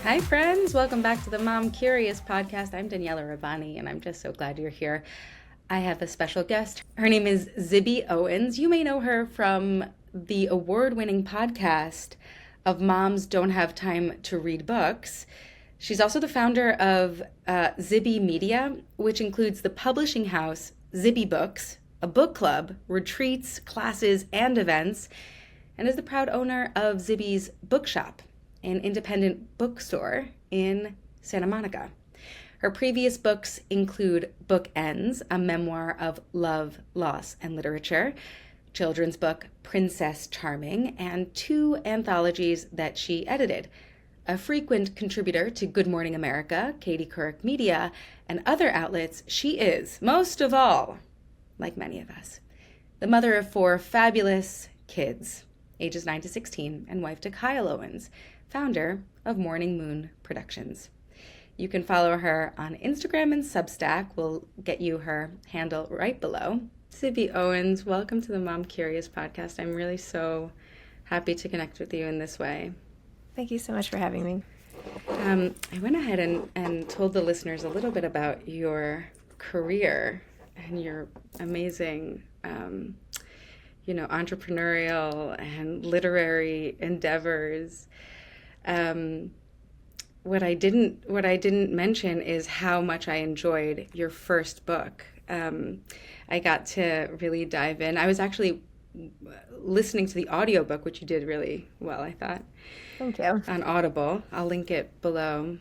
Hi, friends. Welcome back to the Mom Curious podcast. I'm Daniela Rabbani, and I'm just so glad you're here. I have a special guest. Her name is Zibby Owens. You may know her from the award-winning podcast of Moms Don't Have Time to Read Books. She's also the founder of Zibby Media, which includes the publishing house Zibby Books, a book club, retreats, classes, and events, and is the proud owner of Zibby's Bookshop, an independent bookstore in Santa Monica. Her previous books include Bookends, a memoir of love, loss, and literature, children's book Princess Charming, and 2 anthologies that she edited. A frequent contributor to Good Morning America, Couric Media, and other outlets, she is, most of all, like many of us, the mother of 4 fabulous kids, ages 9 to 16, and wife to Kyle Owens, founder of Morning Moon Productions. You can follow her on Instagram and Substack. We'll get you her handle right below. Zibby Owens, welcome to the Mom Curious podcast. I'm really so happy to connect with you in this way. Thank you so much for having me. I went ahead and told the listeners a little bit about your career and your amazing entrepreneurial and literary endeavors. What I didn't mention is how much I enjoyed your first book. I got to really dive in. I was actually listening to the audiobook, which you did really well, I thought. Thank you. On Audible. I'll link it below.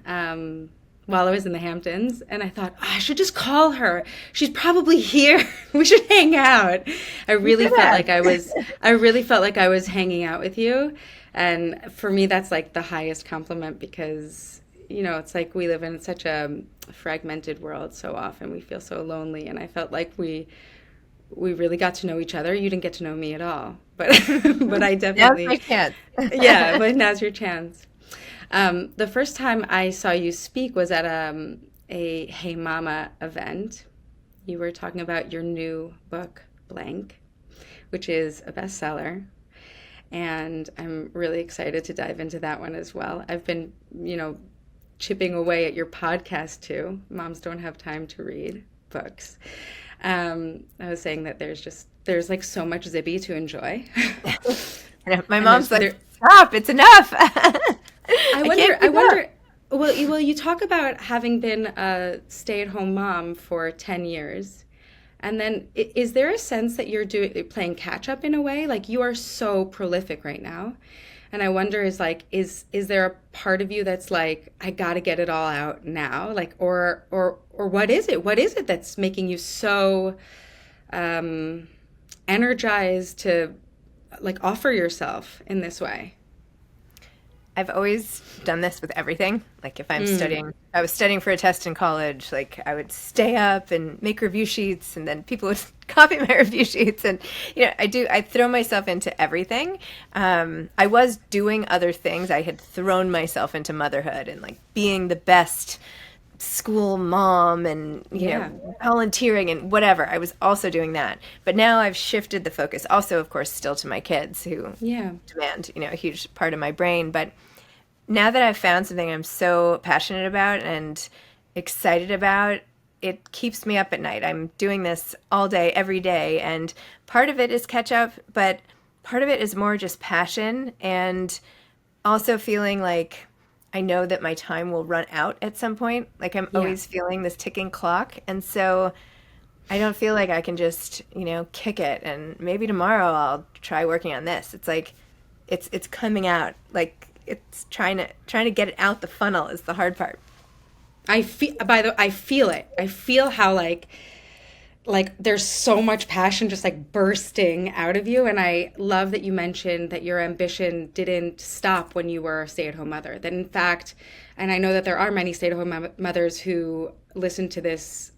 While I was in the Hamptons, and I thought, I should just call her. She's probably here. We should hang out. I really felt like I was hanging out with you. And for me, that's like the highest compliment because, it's like we live in such a fragmented world so often. We feel so lonely. And I felt like we really got to know each other. You didn't get to know me at all. But I definitely... Now's my chance. Yeah, but now's your chance. The first time I saw you speak was at a Hey Mama event. You were talking about your new book, Blank, which is a bestseller. And I'm really excited to dive into that one as well. I've been, chipping away at your podcast too. Moms Don't Have Time to Read Books. I was saying that there's like so much Zibby to enjoy. My mom's like, stop, it's enough. I wonder. Well, you talk about having been a stay-at-home mom for 10 years. And then is there a sense that you're playing catch up in a way? Like you are so prolific right now. And I wonder is there a part of you that's like, I got to get it all out now? Like, or what is it? What is it that's making you so energized to like offer yourself in this way? I've always done this with everything. Like if I'm I was studying for a test in college, like I would stay up and make review sheets and then people would copy my review sheets. And, I throw myself into everything. I was doing other things. I had thrown myself into motherhood and like being the best school mom and, volunteering and whatever. I was also doing that. But now I've shifted the focus also, of course, still to my kids who demand, a huge part of my brain. But now that I've found something I'm so passionate about and excited about, it keeps me up at night. I'm doing this all day, every day. And part of it is catch up, but part of it is more just passion and also feeling like I know that my time will run out at some point. Like I'm always feeling this ticking clock. And so I don't feel like I can just, kick it. And maybe tomorrow I'll try working on this. It's like, it's coming out. Like it's trying to get it out the funnel is the hard part. I feel it. I feel how like there's so much passion just like bursting out of you. And I love that you mentioned that your ambition didn't stop when you were a stay-at-home mother. That in fact, and I know that there are many stay-at-home mothers who listen to this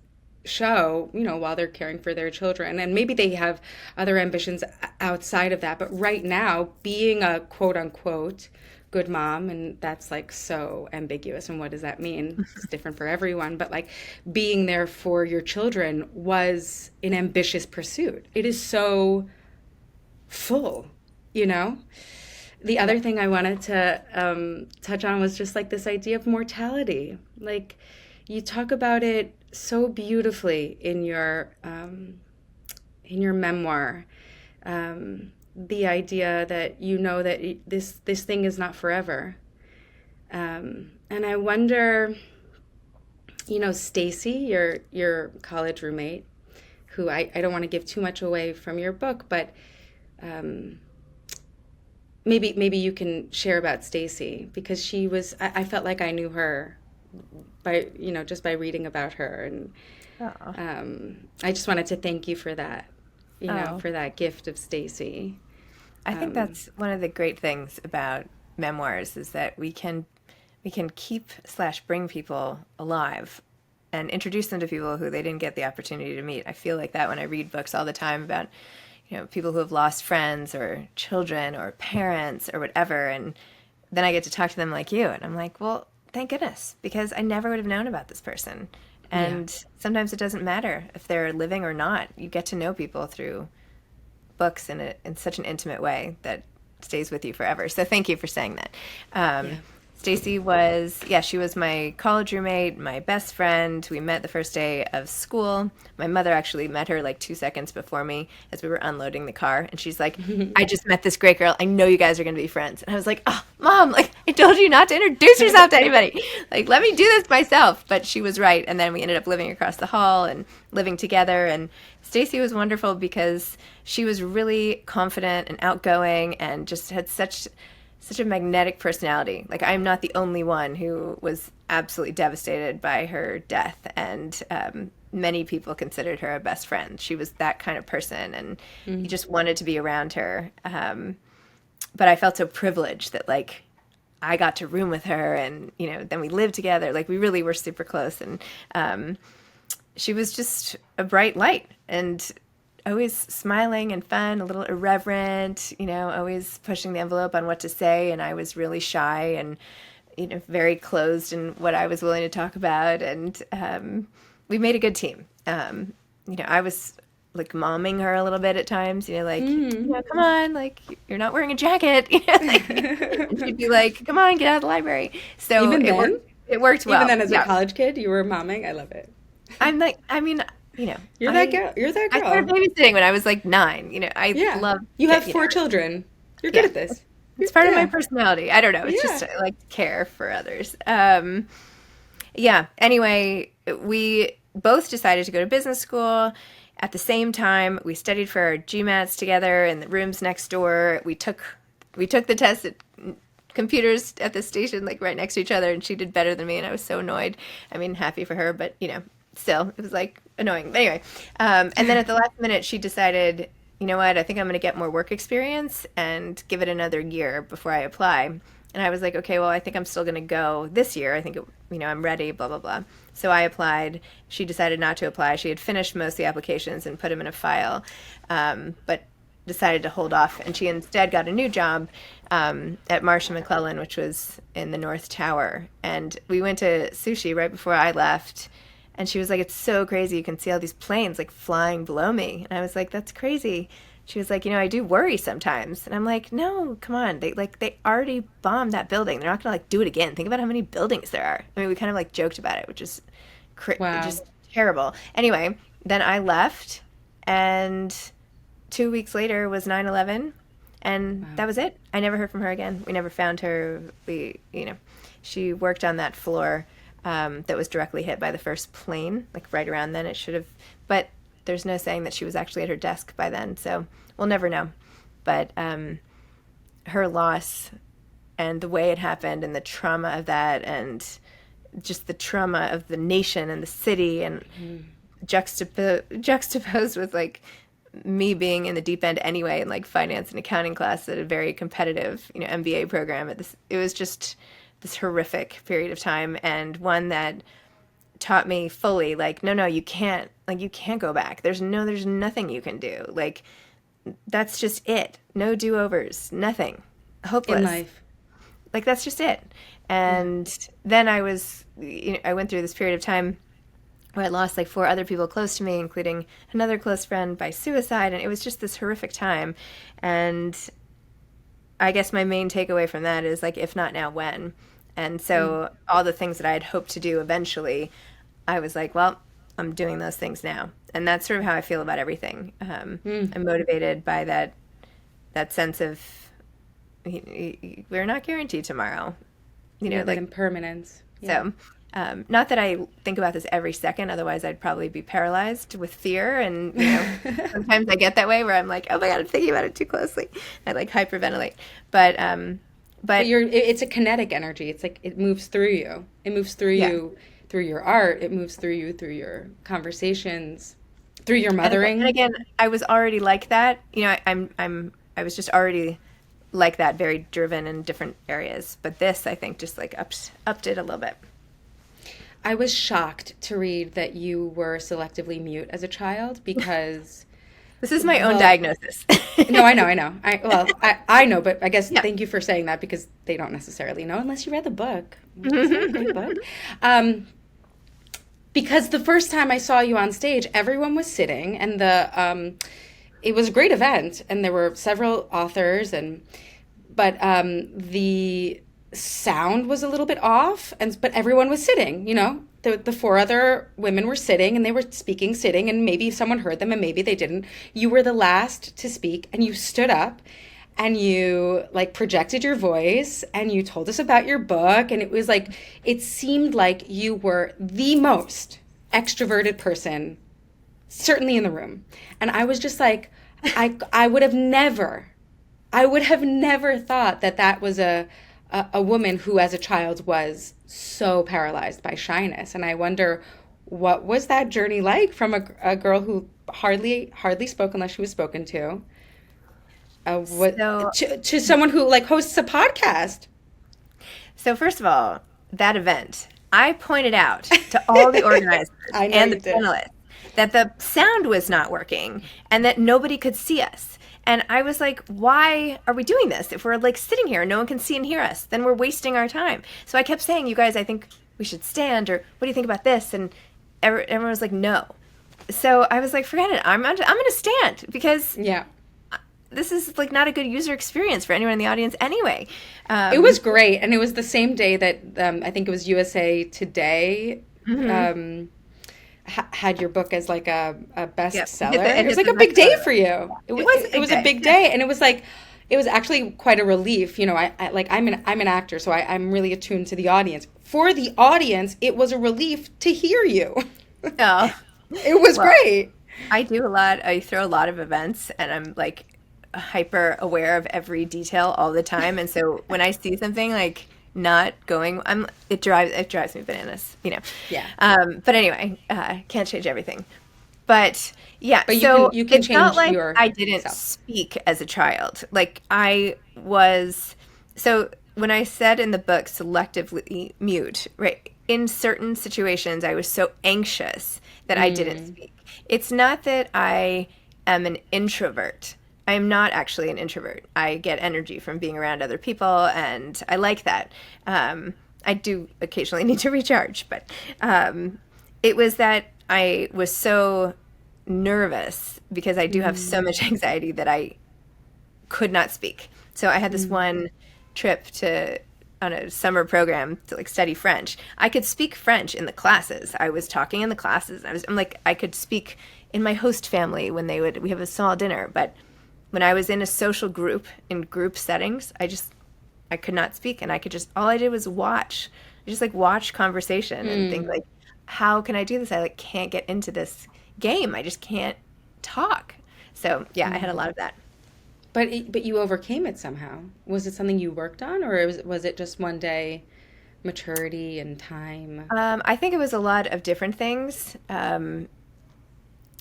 show, while they're caring for their children. And maybe they have other ambitions outside of that. But right now, being a quote unquote good mom, and that's like so ambiguous, and what does that mean? It's different for everyone, but like being there for your children was an ambitious pursuit. It is so full, the other thing I wanted to touch on was just like this idea of mortality. Like you talk about it so beautifully in your memoir. The idea that you know that this thing is not forever. And I wonder, Stacy, your college roommate, who I don't want to give too much away from your book, but maybe you can share about Stacy, because she was, I felt like I knew her by, just by reading about her. And I just wanted to thank you for that, for that gift of Stacy. I think that's one of the great things about memoirs, is that we can keep/bring people alive and introduce them to people who they didn't get the opportunity to meet. I feel like that when I read books all the time about, people who have lost friends or children or parents or whatever, and then I get to talk to them like you, and I'm like, well, thank goodness, because I never would have known about this person. And sometimes it doesn't matter if they're living or not. You get to know people through books in such an intimate way that stays with you forever. So thank you for saying that. Stacy was, she was my college roommate, my best friend. We met the first day of school. My mother actually met her like 2 seconds before me as we were unloading the car. And she's like, I just met this great girl. I know you guys are going to be friends. And I was like, oh, Mom, like I told you not to introduce yourself to anybody. Like, let me do this myself. But she was right. And then we ended up living across the hall and living together. And Stacy was wonderful because she was really confident and outgoing and just had such a magnetic personality. Like, I'm not the only one who was absolutely devastated by her death, and many people considered her a best friend. She was that kind of person, and you just wanted to be around her. But I felt so privileged that, like, I got to room with her, and, then we lived together. Like, we really were super close, and she was just a bright light, and always smiling and fun, a little irreverent, always pushing the envelope on what to say. And I was really shy and, very closed in what I was willing to talk about. And we made a good team. I was like momming her a little bit at times, come on, like you're not wearing a jacket, and she'd be like, come on, get out of the library. So it worked well. Even then, as a college kid, you were momming. I love it. I'm like, you're that girl. You're that girl. I started babysitting when I was like 9. I love. You have 4 children. You're good at this. It's part of my personality. I don't know. It's just I like to care for others. Anyway, we both decided to go to business school at the same time. We studied for our GMATs together in the rooms next door. We took the test at computers at the station, like right next to each other, and she did better than me, and I was so annoyed. I mean, happy for her, but still, it was like annoying. But anyway, and then at the last minute, she decided, you know what, I think I'm going to get more work experience and give it another year before I apply. And I was like, okay, well, I think I'm still going to go this year. I think, I'm ready, blah, blah, blah. So I applied. She decided not to apply. She had finished most of the applications and put them in a file, but decided to hold off. And she instead got a new job at Marsh & McClellan, which was in the North Tower. And we went to sushi right before I left. And she was like, it's so crazy. You can see all these planes like flying below me. And I was like, that's crazy. She was like, I do worry sometimes. And I'm like, no, come on. They already bombed that building. They're not going to like do it again. Think about how many buildings there are. I mean, we kind of like joked about it, which is just terrible. Anyway, then I left, and 2 weeks later was 9/11, and that was it. I never heard from her again. We never found her. She worked on that floor that was directly hit by the first plane, like right around then. It should have, but there's no saying that she was actually at her desk by then, so we'll never know. But her loss and the way it happened and the trauma of that, and just the trauma of the nation and the city, and juxtaposed with like me being in the deep end anyway, in like finance and accounting class at a very competitive MBA program at this. It was just this horrific period of time, and one that taught me fully, like, no, you can't go back. There's nothing you can do. Like, that's just it. No do-overs, nothing. Hopeless. In life. Like, that's just it. And then I went through this period of time where I lost like 4 other people close to me, including another close friend by suicide. And it was just this horrific time. And I guess my main takeaway from that is like, if not now, when? And so all the things that I had hoped to do eventually, I was like, well, I'm doing those things now. And that's sort of how I feel about everything. I'm motivated by that sense of we're not guaranteed tomorrow, That like impermanence. so. Not that I think about this every second, otherwise I'd probably be paralyzed with fear. And sometimes I get that way where I'm like, oh my God, I'm thinking about it too closely. I like hyperventilate. But it's a kinetic energy. It's like it moves through you. It moves through you through your art. It moves through you through your conversations, through your mothering. And again, I was already like that. I was just already like that, very driven in different areas. But this, I think, just like upped it a little bit. I was shocked to read that you were selectively mute as a child because... This is my own diagnosis. No, I know. I know, but I guess thank you for saying that because they don't necessarily know unless you read the book. It's a great book. Because the first time I saw you on stage, everyone was sitting, and it was a great event, and there were several authors, but the sound was a little bit off, but everyone was sitting. The four other women were sitting, and they were speaking sitting, and maybe someone heard them and maybe they didn't. You were the last to speak, and you stood up and you like projected your voice and you told us about your book, and it seemed like you were the most extroverted person certainly in the room. And I was just like, I would have never thought that was a woman who as a child was so paralyzed by shyness. And I wonder, what was that journey like from a girl who hardly spoke unless she was spoken to, to someone who like hosts a podcast? So first of all, that event, I pointed out to all the organizers and the panelists that the sound was not working and that nobody could see us. And I was like, why are we doing this? If we're like sitting here and no one can see and hear us, then we're wasting our time. So I kept saying, you guys, I think we should stand, or what do you think about this? And everyone was like, no. So I was like, forget it. I'm going to stand because this is like not a good user experience for anyone in the audience anyway. It was great. And it was the same day that I think it was USA Today had your book as like a bestseller. It was like a big day for you. It was a big day, and it was actually quite a relief. I'm an actor, so I'm really attuned to the audience. For the audience, it was a relief to hear you. Oh, it was great. I do a lot. I throw a lot of events, and I'm like hyper aware of every detail all the time. And so when I see something like not going, it drives me bananas, Yeah. But anyway, can't change everything. But yeah, but so you can it's change not like your I didn't self. speak as a child. Like I was, so when I said in the book selectively mute, right? In certain situations, I was so anxious that I didn't speak. It's not that I am an introvert. I am not actually an introvert. I get energy from being around other people, and I like that. I do occasionally need to recharge, but it was that I was so nervous because I do have so much anxiety that I could not speak. So I had this one trip on a summer program to like study French. I could speak French in the classes. I was talking in the classes. I could speak in my host family when we have a small dinner, but when I was in a social group, in group settings, I could not speak, and all I did was watch. I just like watch conversation and think like, how can I do this? I like can't get into this game. I just can't talk. So yeah, I had a lot of that. But you overcame it somehow. Was it something you worked on, or was it just one day maturity and time? I think it was a lot of different things.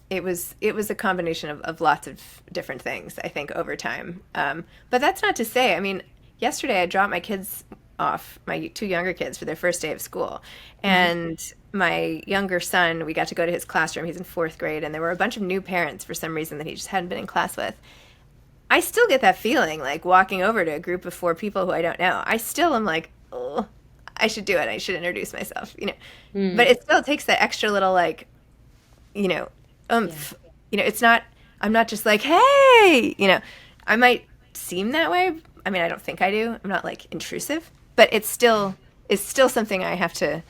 It was a combination of lots of different things, I think, over time. But that's not to say, I mean, yesterday I dropped my kids off, my two younger kids, for their first day of school. And my younger son, we got to go to his classroom. He's in 4th grade, and there were a bunch of new parents for some reason that he just hadn't been in class with. I still get that feeling, like walking over to a group of 4 people who I don't know. I still am like, oh, I should do it. I should introduce myself, But it still takes that extra little, like, it's not, I'm not just like, hey, I might seem that way I mean, I don't think I do. I'm not like intrusive, but it's still something I have to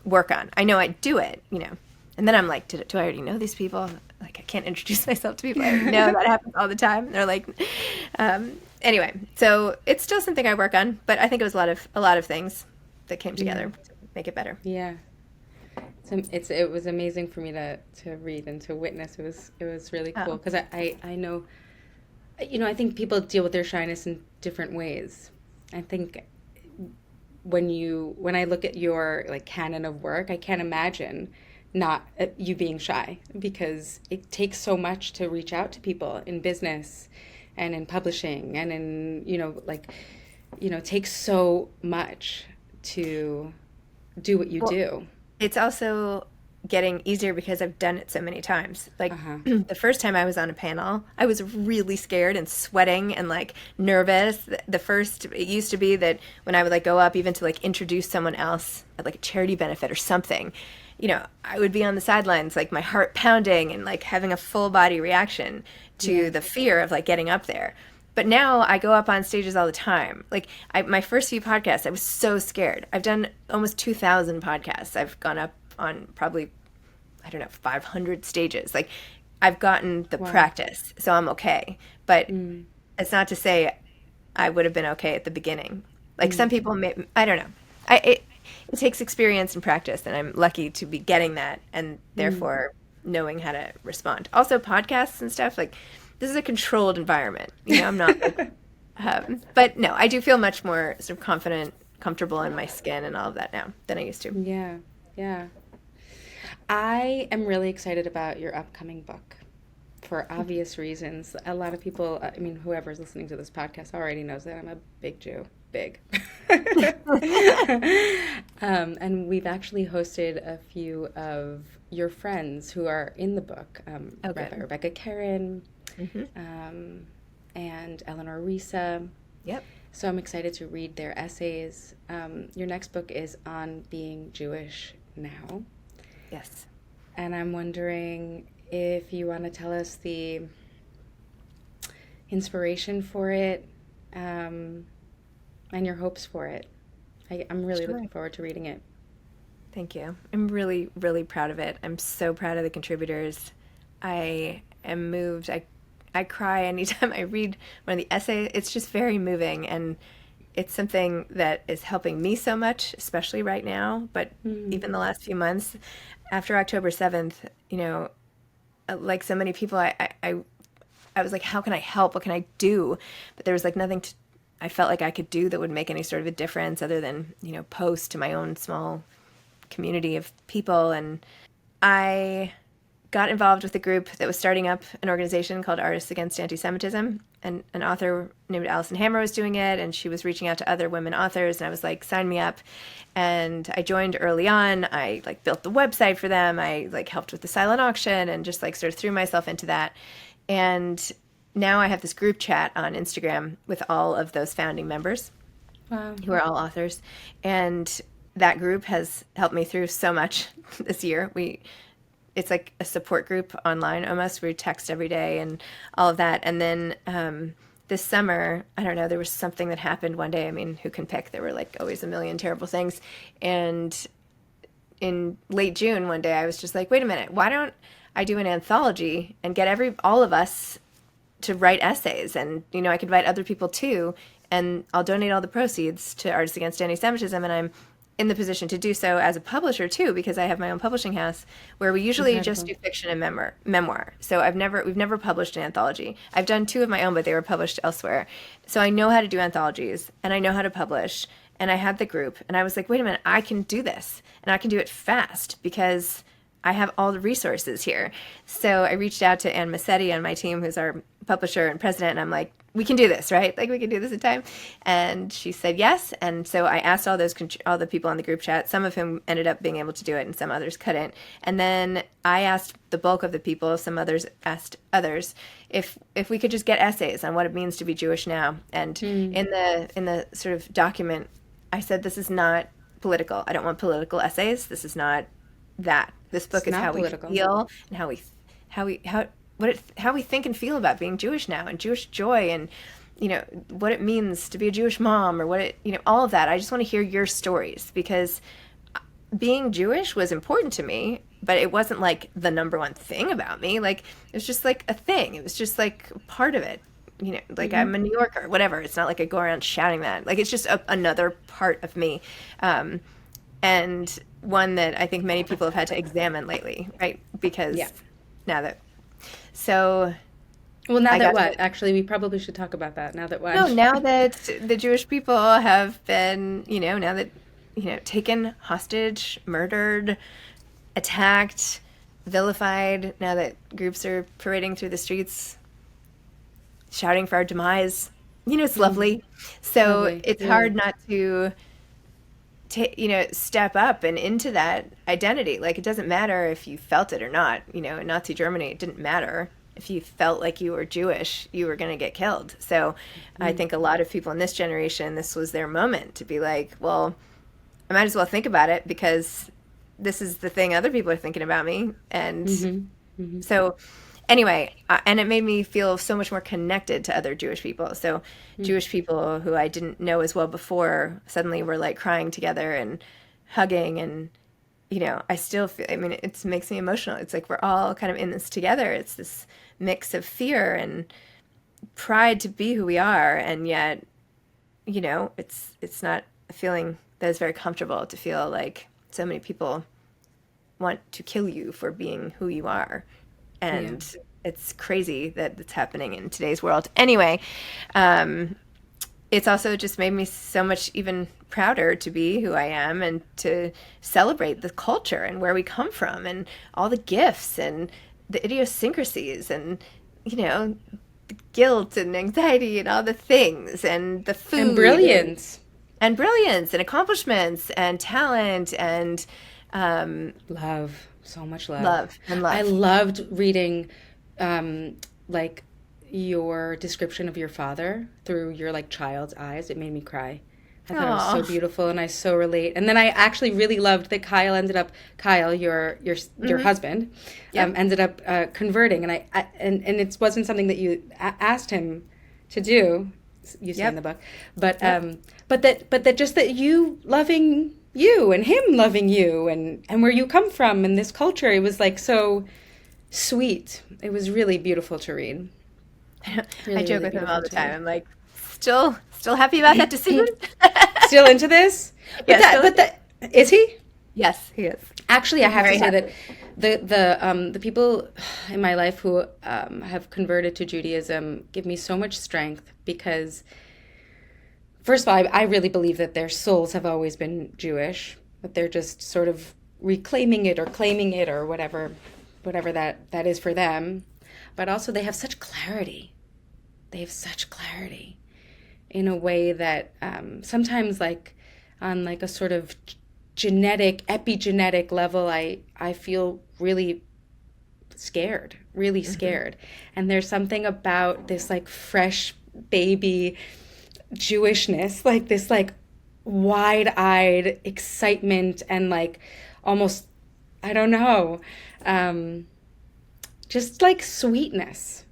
work on. I know I do it, and then I'm like, do I already know these people? Like, I can't introduce myself to people I already know. That happens all the time. They're like, anyway, so it's still something I work on, but I think it was a lot of things that came together to make it better. Yeah. It was amazing for me to read and to witness. It was really cool because I know, I think people deal with their shyness in different ways. I think when I look at your like canon of work, I can't imagine not you being shy because it takes so much to reach out to people in business and in publishing and in, it takes so much to do what you do. It's also getting easier because I've done it so many times. Like the first time I was on a panel, I was really scared and sweating and like nervous. It used to be that when I would like go up even to like introduce someone else at like a charity benefit or something, I would be on the sidelines, like my heart pounding and like having a full body reaction to the fear of like getting up there. But now I go up on stages all the time. Like my first few podcasts, I was so scared. I've done almost 2,000 podcasts. I've gone up on probably, 500 stages. Like I've gotten the practice, so I'm okay. But it's not to say I would have been okay at the beginning. Like some people I don't know. It takes experience and practice, and I'm lucky to be getting that and therefore knowing how to respond. Also podcasts and stuff, like this is a controlled environment. I'm not like, but no, I do feel much more sort of confident, comfortable in my skin and all of that now than I used to. Yeah. Yeah. I am really excited about your upcoming book for obvious reasons. A lot of people, whoever's listening to this podcast already knows that I'm a big Jew. Big. And we've actually hosted a few of your friends who are in the book, Rabbi Rebecca Karen, and Eleanor Risa. Yep. So I'm excited to read their essays. Your next book is on being Jewish now. Yes. And I'm wondering if you want to tell us the inspiration for it, and your hopes for it. I'm really looking forward to reading it. Thank you. I'm really, really proud of it. I'm so proud of the contributors. I am moved. I cry anytime I read one of the essays. It's just very moving, and it's something that is helping me so much, especially right now, but even the last few months. After October 7th, like so many people, I was like, how can I help? What can I do? But there was like nothing I felt like I could do that would make any sort of a difference other than, post to my own small community of people. And I got involved with a group that was starting up an organization called Artists Against Anti-Semitism. And an author named Allison Hammer was doing it, and she was reaching out to other women authors, and I was like, sign me up. And I joined early on. I like built the website for them. I like helped with the silent auction and just like sort of threw myself into that. And now I have this group chat on Instagram with all of those founding members who are all authors. And that group has helped me through so much this year. It's like a support group online almost. We text every day and all of that. And then this summer, I don't know, there was something that happened one day. I mean, who can pick? There were like always a million terrible things. And in late June one day, I was just like, wait a minute, why don't I do an anthology and get all of us to write essays? And, I could invite other people too. And I'll donate all the proceeds to Artists Against Anti-Semitism. And I'm in the position to do so as a publisher too, because I have my own publishing house where we usually just do fiction and memoir. So we've never published an anthology. I've done 2 of my own, but they were published elsewhere. So I know how to do anthologies and I know how to publish, and I had the group and I was like, wait a minute, I can do this and I can do it fast because I have all the resources here. So I reached out to Ann Massetti on my team, who's our publisher and president, and I'm like, we can do this, right? Like we can do this in time. And she said yes. And so I asked all the people on the group chat, some of whom ended up being able to do it and some others couldn't. And then I asked the bulk of the people, some others asked others, if we could just get essays on what it means to be Jewish now. And in the sort of document, I said, this is not political. I don't want political essays. This is not that. This book is how political. We feel and how we think and feel about being Jewish now, and Jewish joy, and what it means to be a Jewish mom, or all of that. I just want to hear your stories, because being Jewish was important to me, but it wasn't like the number one thing about me. Like, it was just like a thing. It was just like part of it. Like, I'm a New Yorker, whatever. It's not like I go around shouting that. Like, it's just another part of me. And one that I think many people have had to examine lately, right? Because now that, so... Well, now that what? Actually, we probably should talk about that. Now that what? No, now that the Jewish people have been, now that, taken hostage, murdered, attacked, vilified, now that groups are parading through the streets, shouting for our demise, it's lovely. So it's hard not to, step up and into that identity. Like, it doesn't matter if you felt it or not. In Nazi Germany, it didn't matter. If you felt like you were Jewish, you were going to get killed. So I think a lot of people in this generation, this was their moment to be like, well, I might as well think about it, because this is the thing other people are thinking about me. And so anyway, and it made me feel so much more connected to other Jewish people. So Jewish people who I didn't know as well before suddenly were like crying together and hugging, and I still feel, it makes me emotional. It's like we're all kind of in this together. It's this mix of fear and pride to be who we are, and yet, it's not a feeling that is very comfortable to feel like so many people want to kill you for being who you are. And it's crazy that it's happening in today's world. Anyway, it's also just made me so much even prouder to be who I am, and to celebrate the culture and where we come from, and all the gifts and the idiosyncrasies, and the guilt and anxiety and all the things, and the food and brilliance and accomplishments and talent and love. So much love. I loved reading like your description of your father through your like child's eyes. It made me cry. I thought it was so beautiful, and I so relate. And then I actually really loved that Kyle, your husband, ended up converting, and and it wasn't something that you asked him to do. You say in the book, but that you loving you and him loving you, and where you come from and this culture, it was like so sweet. It was really beautiful to read. Really, I joke with him all the time. I'm like, still happy about that decision? Still into this? Is he? Yes, he is. Actually, I have to say that the people in my life who have converted to Judaism give me so much strength, because first of all, I really believe that their souls have always been Jewish, but they're just sort of reclaiming it or claiming it or whatever that is for them. But also they have such clarity. They have such clarity in a way that sometimes, like on like a sort of epigenetic level, I feel really scared. And there's something about this like fresh baby Jewishness, like this like wide-eyed excitement and like almost, I don't know, just like sweetness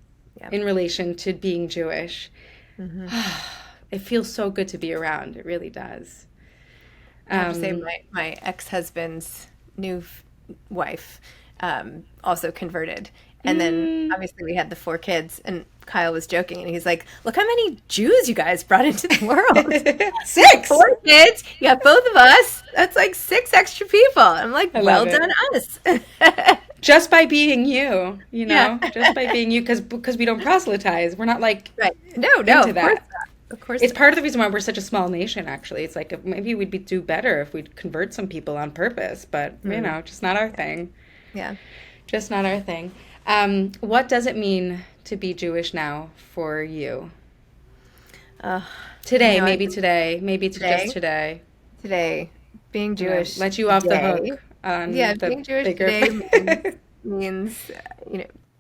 in relation to being Jewish. It feels so good to be around. It really does. I have to say my ex-husband's new wife also converted. And then obviously we had the 4 kids, and Kyle was joking, and he's like, look how many Jews you guys brought into the world. 6! 4 kids. You got both of us. That's like 6 extra people. I'm like, well done us. Just by being you, just by being you, because we don't proselytize. We're not like no, into that. Of course, it's part of the reason why we're such a small nation. Actually, it's like maybe we'd do better if we'd convert some people on purpose, but just not our thing. Yeah, just not our thing. What does it mean to be Jewish now for you? Today, maybe today, just today. Today, being Jewish. Let you off the hook. Being Jewish today means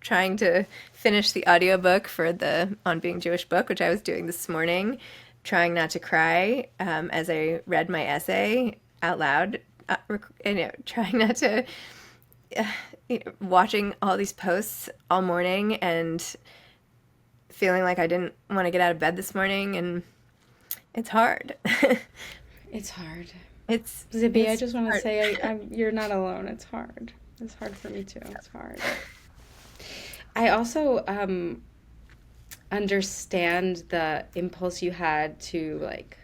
trying to finish the audiobook for the On Being Jewish book, which I was doing this morning, trying not to cry as I read my essay out loud, trying not to, watching all these posts all morning and feeling like I didn't want to get out of bed this morning, and it's hard. It's hard. It's Zibby, I it's just want to hard. say you're not alone. It's hard. It's hard for me too. It's hard. I also understand the impulse you had to like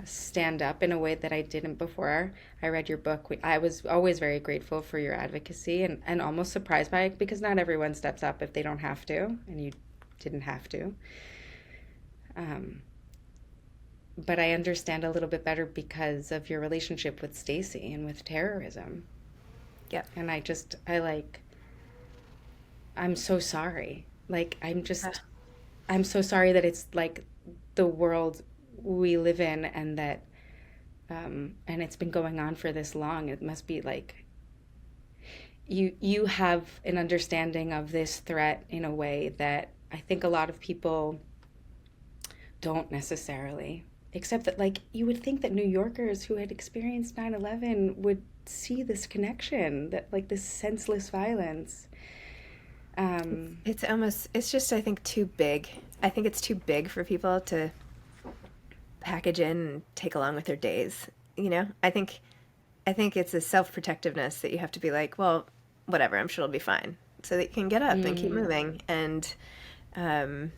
stand up in a way that I didn't before I read your book. I was always very grateful for your advocacy and almost surprised by it because not everyone steps up if they don't have to, and you didn't have to. But I understand a little bit better because of your relationship with Stacy and with terrorism. Yeah. And I'm so sorry. Like, I'm so sorry that it's like the world we live in and that, and it's been going on for this long. It must be like, you have an understanding of this threat in a way that I think a lot of people don't necessarily. Except that, like, you would think that New Yorkers who had experienced 9/11 would see this connection, that, like, this senseless violence. It's just, I think, too big. I think it's too big for people to package in and take along with their days. You know, I think it's a self-protectiveness that you have to be like, well, whatever, I'm sure it'll be fine, so that you can get up and keep moving. And I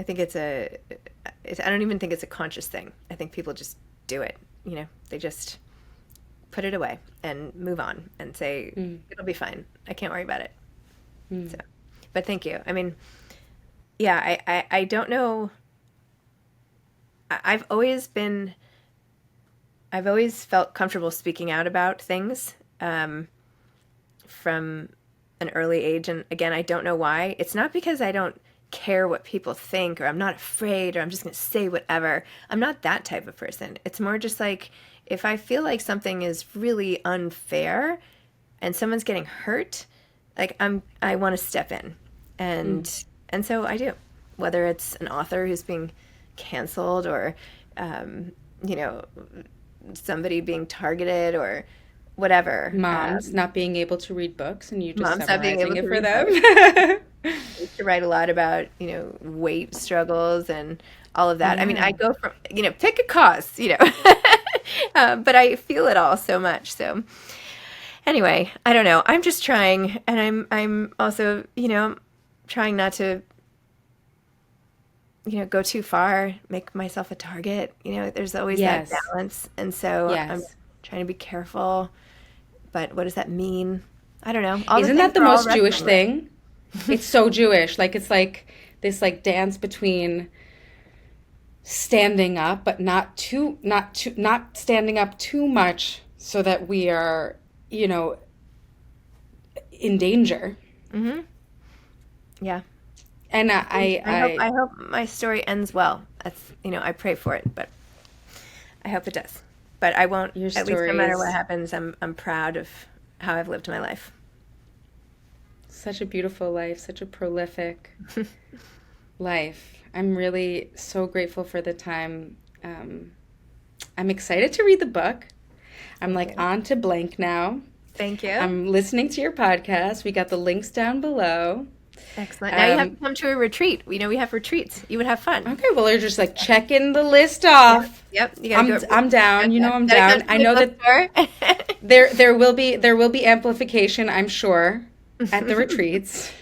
think I don't even think it's a conscious thing. I think people just do it. You know, they just put it away and move on and say, it'll be fine. I can't worry about it. So, but thank you. I mean, yeah, I don't know. I've always felt comfortable speaking out about things from an early age. And again, I don't know why. It's not because I don't care what people think, or I'm not afraid, or I'm just going to say whatever. I'm not that type of person. It's more just like, if I feel like something is really unfair and someone's getting hurt, like I want to step in. And so I do, whether it's an author who's being canceled, or you know, somebody being targeted, or whatever. Moms not being able to read books and you just Moms not being able summarizing it to for read them. I used to write a lot about, you know, weight struggles and all of that. I mean, I go from, you know, pick a cause, you know, but I feel it all so much. So anyway, I don't know. I'm just trying, and I'm also, you know, trying not to, you know, go too far, make myself a target. You know, there's always that balance. And so I'm trying to be careful. But what does that mean? I don't know. Isn't that the most Jewish thing? It's so Jewish. Like, it's like this like dance between standing up, but not standing up too much so that we are, you know, in danger. Mm-hmm. Yeah. And I hope my story ends well. That's, you know, I pray for it, but I hope it does. But I won't, at least no matter what happens, I'm proud of how I've lived my life. Such a beautiful life, such a prolific life. I'm really so grateful for the time. I'm excited to read the book. I'm like on to blank now. Thank you. I'm listening to your podcast. We got the links down below. Excellent. Now you have to come to a retreat. We know we have retreats. You would have fun. Okay, well, you're just like checking the list off. Yep. I'm down. You know I'm down. I know that there will be amplification, I'm sure, at the retreats.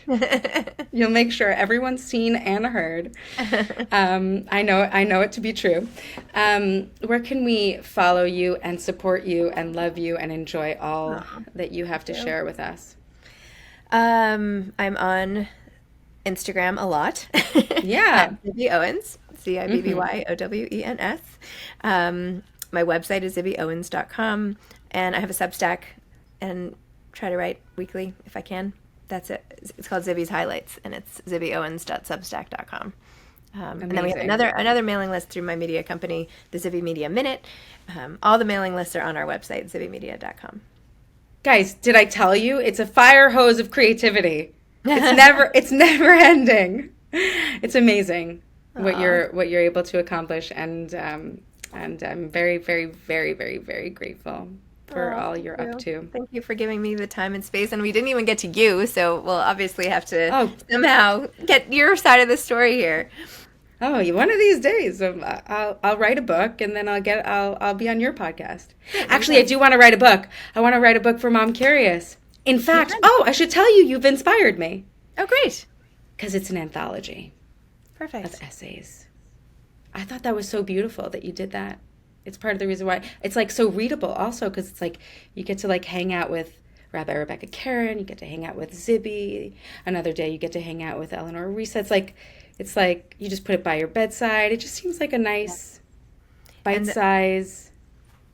You'll make sure everyone's seen and heard. I know it to be true. Where can we follow you and support you and love you and enjoy all that you have to share with us? I'm on Instagram a lot. Yeah. Zibby Owens, ZibbyOwens. My website is zibbyowens.com, and I have a Substack and try to write weekly if I can. That's it. It's called Zibby's Highlights, and it's zibbyowens.substack.com. And then we have another mailing list through my media company, the Zibby Media Minute. All the mailing lists are on our website, zibbymedia.com. Guys, did I tell you? It's a fire hose of creativity. It's never ending. It's amazing what you're able to accomplish, and I'm very, very, very, very, very grateful for Oh, all thank you're up you. to. Thank you for giving me the time and space. And we didn't even get to you, so we'll obviously have to Oh, somehow get your side of the story here. oh, one of these days, I'll write a book and then I'll be on your podcast. Actually, I Okay. do want to write a book. I want to write a book for Mom Curious. In fact, Yeah. oh, I should tell you, you've inspired me Oh, great. because it's an anthology of Perfect. essays. I thought that was so beautiful that you did that. It's part of the reason why it's like so readable also because it's like you get to like hang out with Rabbi Rebecca Karen, you get to hang out with Zibby. Another day you get to hang out with Eleanor Risa. It's like you just put it by your bedside. It just seems like a nice bite And size.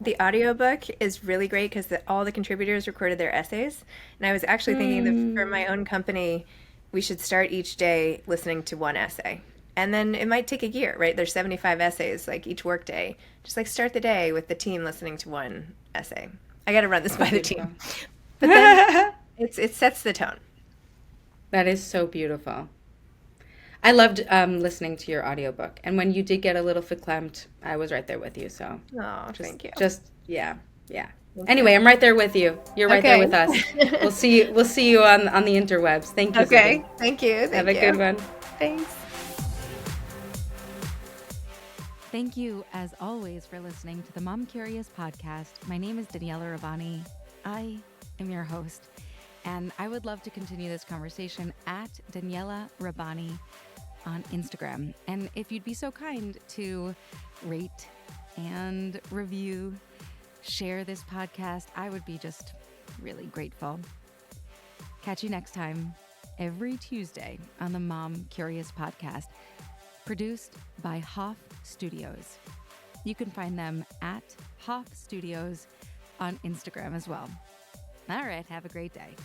the audiobook is really great because all the contributors recorded their essays. And I was actually thinking that for my own company, we should start each day listening to one essay. And then it might take a year, right? There's 75 essays, like each work day. Just like start the day with the team listening to one essay. I got to run this by the Beautiful. team. But then it sets the tone. That is so beautiful. I loved listening to your audiobook. And when you did get a little verklempt, I was right there with you. So Oh, thank you. yeah. Thank Anyway, you. I'm right there with you. You're right there Okay. with us. We'll see you on the interwebs. Thank you, Okay. Zibby. Thank you. Have Thank a you. good one. Thanks. Thank you, as always, for listening to the Mom Curious podcast. My name is Daniela Rabbani. I am your host, and I would love to continue this conversation at Daniela Rabbani on Instagram. And if you'd be so kind to rate and review, share this podcast, I would be just really grateful. Catch you next time, every Tuesday on the Mom Curious podcast, produced by Hoff Studios. You can find them at Hoff Studios on Instagram as well. All right, have a great day.